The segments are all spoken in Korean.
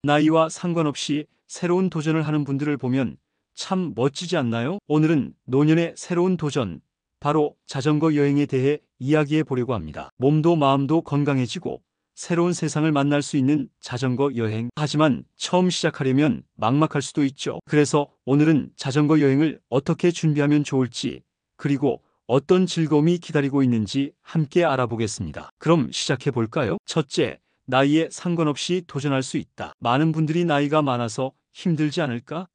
나이와 상관없이 새로운 도전을 하는 분들을 보면 참 멋지지 않나요? 오늘은 노년의 새로운 도전, 바로 자전거 여행에 대해 이야기해 보려고 합니다. 몸도 마음도 건강해지고 새로운 세상을 만날 수 있는 자전거 여행. 하지만 처음 시작하려면 막막할 수도 있죠. 그래서 오늘은 자전거 여행을 어떻게 준비하면 좋을지, 그리고 어떤 즐거움이 기다리고 있는지 함께 알아보겠습니다. 그럼 시작해 볼까요? 첫째, 나이에 상관없이 도전할 수 있다. 많은 분들이 나이가 많아서 힘들지 않을까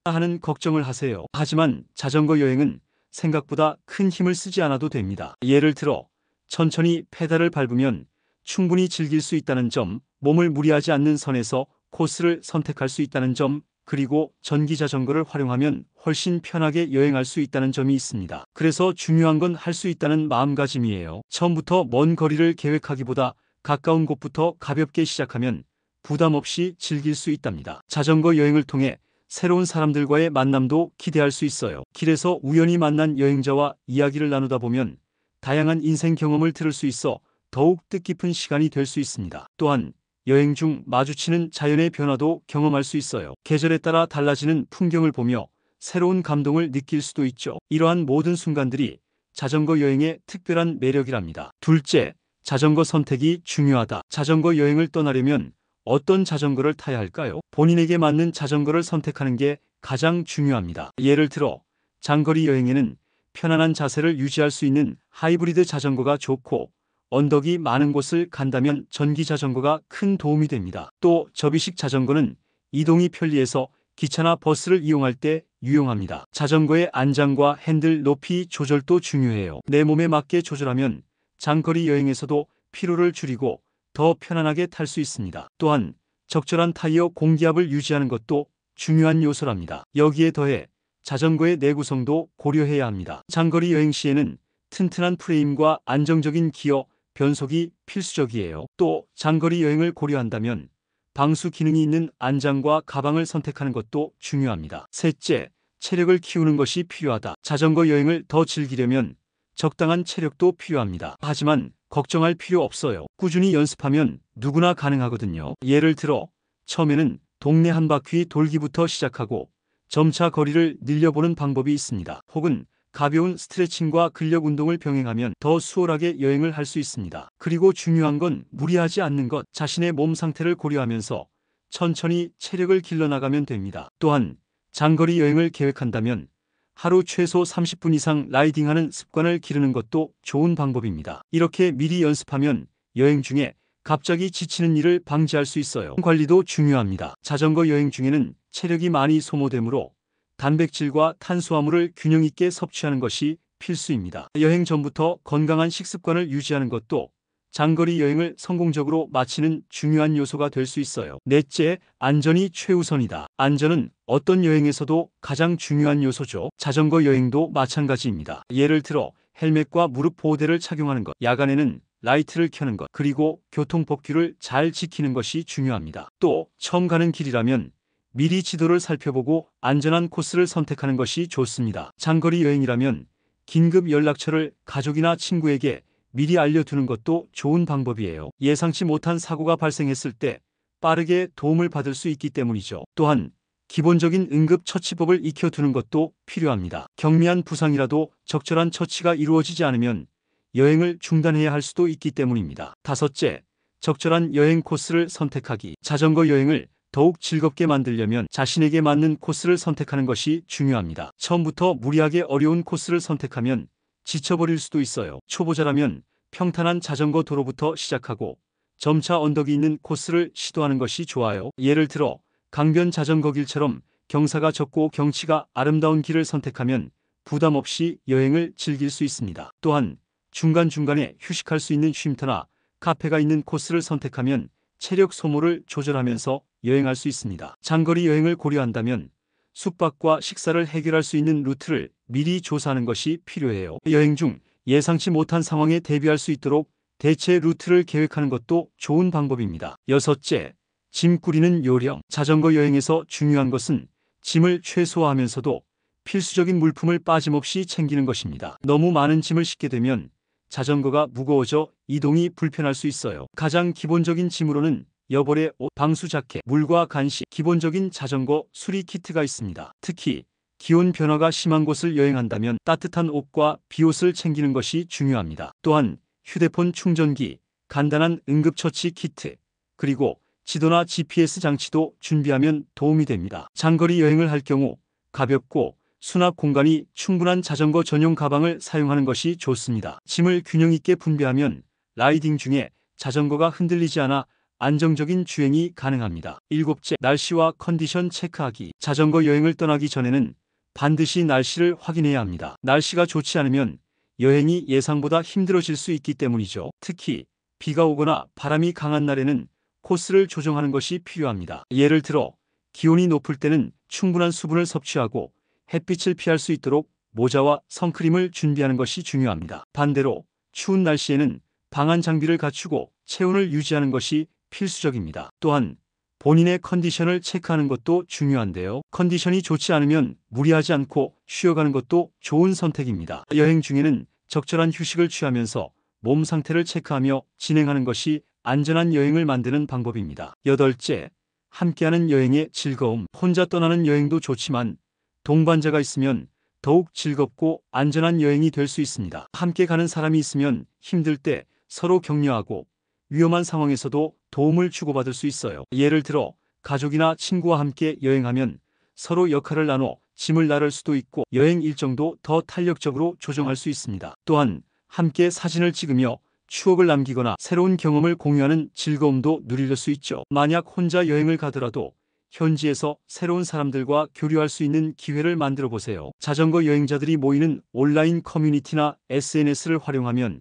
하는 걱정을 하세요. 하지만 자전거 여행은 생각보다 큰 힘을 쓰지 않아도 됩니다. 예를 들어 천천히 페달을 밟으면 충분히 즐길 수 있다는 점, 몸을 무리하지 않는 선에서 코스를 선택할 수 있다는 점, 그리고 전기 자전거를 활용하면 훨씬 편하게 여행할 수 있다는 점이 있습니다. 그래서 중요한 건 할 수 있다는 마음가짐이에요. 처음부터 먼 거리를 계획하기보다 가까운 곳부터 가볍게 시작하면 부담 없이 즐길 수 있답니다. 자전거 여행을 통해 새로운 사람들과의 만남도 기대할 수 있어요. 길에서 우연히 만난 여행자와 이야기를 나누다 보면 다양한 인생 경험을 들을 수 있어 더욱 뜻깊은 시간이 될 수 있습니다. 또한 여행 중 마주치는 자연의 변화도 경험할 수 있어요. 계절에 따라 달라지는 풍경을 보며 새로운 감동을 느낄 수도 있죠. 이러한 모든 순간들이 자전거 여행의 특별한 매력이랍니다. 둘째, 자전거 선택이 중요하다. 자전거 여행을 떠나려면 어떤 자전거를 타야 할까요? 본인에게 맞는 자전거를 선택하는 게 가장 중요합니다. 예를 들어 장거리 여행에는 편안한 자세를 유지할 수 있는 하이브리드 자전거가 좋고, 언덕이 많은 곳을 간다면 전기 자전거가 큰 도움이 됩니다. 또 접이식 자전거는 이동이 편리해서 기차나 버스를 이용할 때 유용합니다. 자전거의 안장과 핸들 높이 조절도 중요해요. 내 몸에 맞게 조절하면 장거리 여행에서도 피로를 줄이고 더 편안하게 탈 수 있습니다. 또한 적절한 타이어 공기압을 유지하는 것도 중요한 요소랍니다. 여기에 더해 자전거의 내구성도 고려해야 합니다. 장거리 여행 시에는 튼튼한 프레임과 안정적인 기어, 변속이 필수적이에요. 또 장거리 여행을 고려한다면 방수 기능이 있는 안장과 가방을 선택하는 것도 중요합니다. 셋째, 체력을 키우는 것이 필요하다. 자전거 여행을 더 즐기려면 적당한 체력도 필요합니다. 하지만 걱정할 필요 없어요. 꾸준히 연습하면 누구나 가능하거든요. 예를 들어 처음에는 동네 한 바퀴 돌기부터 시작하고 점차 거리를 늘려보는 방법이 있습니다. 혹은 가벼운 스트레칭과 근력 운동을 병행하면 더 수월하게 여행을 할 수 있습니다. 그리고 중요한 건 무리하지 않는 것, 자신의 몸 상태를 고려하면서 천천히 체력을 길러나가면 됩니다. 또한 장거리 여행을 계획한다면 하루 최소 30분 이상 라이딩하는 습관을 기르는 것도 좋은 방법입니다. 이렇게 미리 연습하면 여행 중에 갑자기 지치는 일을 방지할 수 있어요. 관리도 중요합니다. 자전거 여행 중에는 체력이 많이 소모되므로 단백질과 탄수화물을 균형 있게 섭취하는 것이 필수입니다. 여행 전부터 건강한 식습관을 유지하는 것도 장거리 여행을 성공적으로 마치는 중요한 요소가 될 수 있어요. 넷째, 안전이 최우선이다. 안전은 어떤 여행에서도 가장 중요한 요소죠. 자전거 여행도 마찬가지입니다. 예를 들어 헬멧과 무릎 보호대를 착용하는 것, 야간에는 라이트를 켜는 것, 그리고 교통법규를 잘 지키는 것이 중요합니다. 또 처음 가는 길이라면 미리 지도를 살펴보고 안전한 코스를 선택하는 것이 좋습니다. 장거리 여행이라면 긴급 연락처를 가족이나 친구에게 미리 알려두는 것도 좋은 방법이에요. 예상치 못한 사고가 발생했을 때 빠르게 도움을 받을 수 있기 때문이죠. 또한 기본적인 응급처치법을 익혀두는 것도 필요합니다. 경미한 부상이라도 적절한 처치가 이루어지지 않으면 여행을 중단해야 할 수도 있기 때문입니다. 다섯째, 적절한 여행 코스를 선택하기. 자전거 여행을 더욱 즐겁게 만들려면 자신에게 맞는 코스를 선택하는 것이 중요합니다. 처음부터 무리하게 어려운 코스를 선택하면 지쳐버릴 수도 있어요. 초보자라면 평탄한 자전거 도로부터 시작하고 점차 언덕이 있는 코스를 시도하는 것이 좋아요. 예를 들어 강변 자전거 길처럼 경사가 적고 경치가 아름다운 길을 선택하면 부담 없이 여행을 즐길 수 있습니다. 또한 중간중간에 휴식할 수 있는 쉼터나 카페가 있는 코스를 선택하면 체력 소모를 조절하면서 여행할 수 있습니다. 장거리 여행을 고려한다면 숙박과 식사를 해결할 수 있는 루트를 미리 조사하는 것이 필요해요. 여행 중 예상치 못한 상황에 대비할 수 있도록 대체 루트를 계획하는 것도 좋은 방법입니다. 여섯째, 짐 꾸리는 요령. 자전거 여행에서 중요한 것은 짐을 최소화하면서도 필수적인 물품을 빠짐없이 챙기는 것입니다. 너무 많은 짐을 싣게 되면 자전거가 무거워져 이동이 불편할 수 있어요. 가장 기본적인 짐으로는 여벌의 옷, 방수 자켓, 물과 간식, 기본적인 자전거 수리 키트가 있습니다. 특히 기온 변화가 심한 곳을 여행한다면 따뜻한 옷과 비옷을 챙기는 것이 중요합니다. 또한 휴대폰 충전기, 간단한 응급처치 키트, 그리고 지도나 GPS 장치도 준비하면 도움이 됩니다. 장거리 여행을 할 경우 가볍고 수납 공간이 충분한 자전거 전용 가방을 사용하는 것이 좋습니다. 짐을 균형 있게 분배하면 라이딩 중에 자전거가 흔들리지 않아 안정적인 주행이 가능합니다. 일곱째, 날씨와 컨디션 체크하기. 자전거 여행을 떠나기 전에는 반드시 날씨를 확인해야 합니다. 날씨가 좋지 않으면 여행이 예상보다 힘들어질 수 있기 때문이죠. 특히 비가 오거나 바람이 강한 날에는 코스를 조정하는 것이 필요합니다. 예를 들어 기온이 높을 때는 충분한 수분을 섭취하고 햇빛을 피할 수 있도록 모자와 선크림을 준비하는 것이 중요합니다. 반대로 추운 날씨에는 방한 장비를 갖추고 체온을 유지하는 것이 필수적입니다. 또한 본인의 컨디션을 체크하는 것도 중요한데요. 컨디션이 좋지 않으면 무리하지 않고 쉬어가는 것도 좋은 선택입니다. 여행 중에는 적절한 휴식을 취하면서 몸 상태를 체크하며 진행하는 것이 안전한 여행을 만드는 방법입니다. 여덟째, 함께하는 여행의 즐거움. 혼자 떠나는 여행도 좋지만 동반자가 있으면 더욱 즐겁고 안전한 여행이 될 수 있습니다. 함께 가는 사람이 있으면 힘들 때 서로 격려하고 위험한 상황에서도 도움을 주고받을 수 있어요. 예를 들어 가족이나 친구와 함께 여행하면 서로 역할을 나눠 짐을 나를 수도 있고 여행 일정도 더 탄력적으로 조정할 수 있습니다. 또한 함께 사진을 찍으며 추억을 남기거나 새로운 경험을 공유하는 즐거움도 누릴 수 있죠. 만약 혼자 여행을 가더라도 현지에서 새로운 사람들과 교류할 수 있는 기회를 만들어 보세요. 자전거 여행자들이 모이는 온라인 커뮤니티나 SNS를 활용하면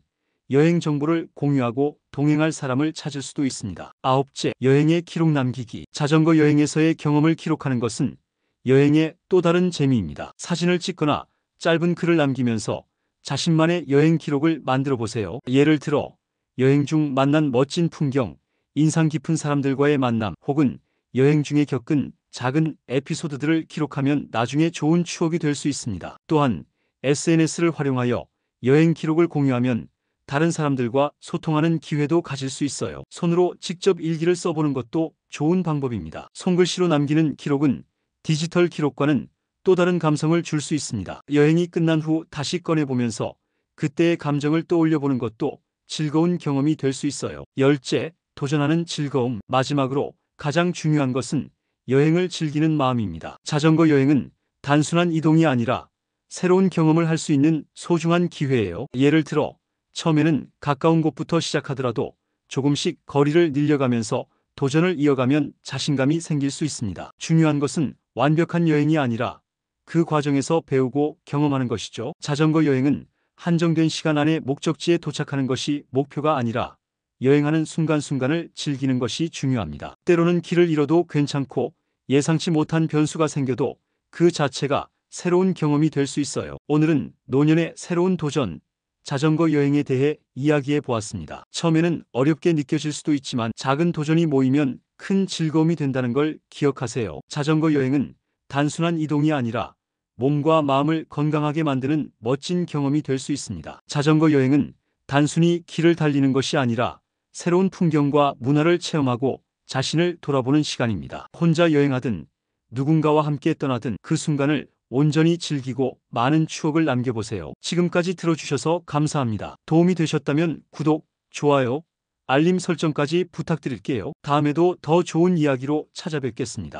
여행 정보를 공유하고 동행할 사람을 찾을 수도 있습니다. 아홉째, 여행의 기록 남기기. 자전거 여행에서의 경험을 기록하는 것은 여행의 또 다른 재미입니다. 사진을 찍거나 짧은 글을 남기면서 자신만의 여행 기록을 만들어 보세요. 예를 들어 여행 중 만난 멋진 풍경, 인상 깊은 사람들과의 만남, 혹은 여행 중에 겪은 작은 에피소드들을 기록하면 나중에 좋은 추억이 될 수 있습니다. 또한 SNS를 활용하여 여행 기록을 공유하면 다른 사람들과 소통하는 기회도 가질 수 있어요. 손으로 직접 일기를 써보는 것도 좋은 방법입니다. 손글씨로 남기는 기록은 디지털 기록과는 또 다른 감성을 줄 수 있습니다. 여행이 끝난 후 다시 꺼내보면서 그때의 감정을 떠올려보는 것도 즐거운 경험이 될 수 있어요. 열째, 도전하는 즐거움. 마지막으로 가장 중요한 것은 여행을 즐기는 마음입니다. 자전거 여행은 단순한 이동이 아니라 새로운 경험을 할 수 있는 소중한 기회예요. 예를 들어 처음에는 가까운 곳부터 시작하더라도 조금씩 거리를 늘려가면서 도전을 이어가면 자신감이 생길 수 있습니다. 중요한 것은 완벽한 여행이 아니라 그 과정에서 배우고 경험하는 것이죠. 자전거 여행은 한정된 시간 안에 목적지에 도착하는 것이 목표가 아니라 여행하는 순간순간을 즐기는 것이 중요합니다. 때로는 길을 잃어도 괜찮고 예상치 못한 변수가 생겨도 그 자체가 새로운 경험이 될 수 있어요. 오늘은 노년의 새로운 도전, 자전거 여행에 대해 이야기해 보았습니다. 처음에는 어렵게 느껴질 수도 있지만 작은 도전이 모이면 큰 즐거움이 된다는 걸 기억하세요. 자전거 여행은 단순한 이동이 아니라 몸과 마음을 건강하게 만드는 멋진 경험이 될 수 있습니다. 자전거 여행은 단순히 길을 달리는 것이 아니라 새로운 풍경과 문화를 체험하고 자신을 돌아보는 시간입니다. 혼자 여행하든 누군가와 함께 떠나든 그 순간을 온전히 즐기고 많은 추억을 남겨보세요. 지금까지 들어주셔서 감사합니다. 도움이 되셨다면 구독, 좋아요, 알림 설정까지 부탁드릴게요. 다음에도 더 좋은 이야기로 찾아뵙겠습니다.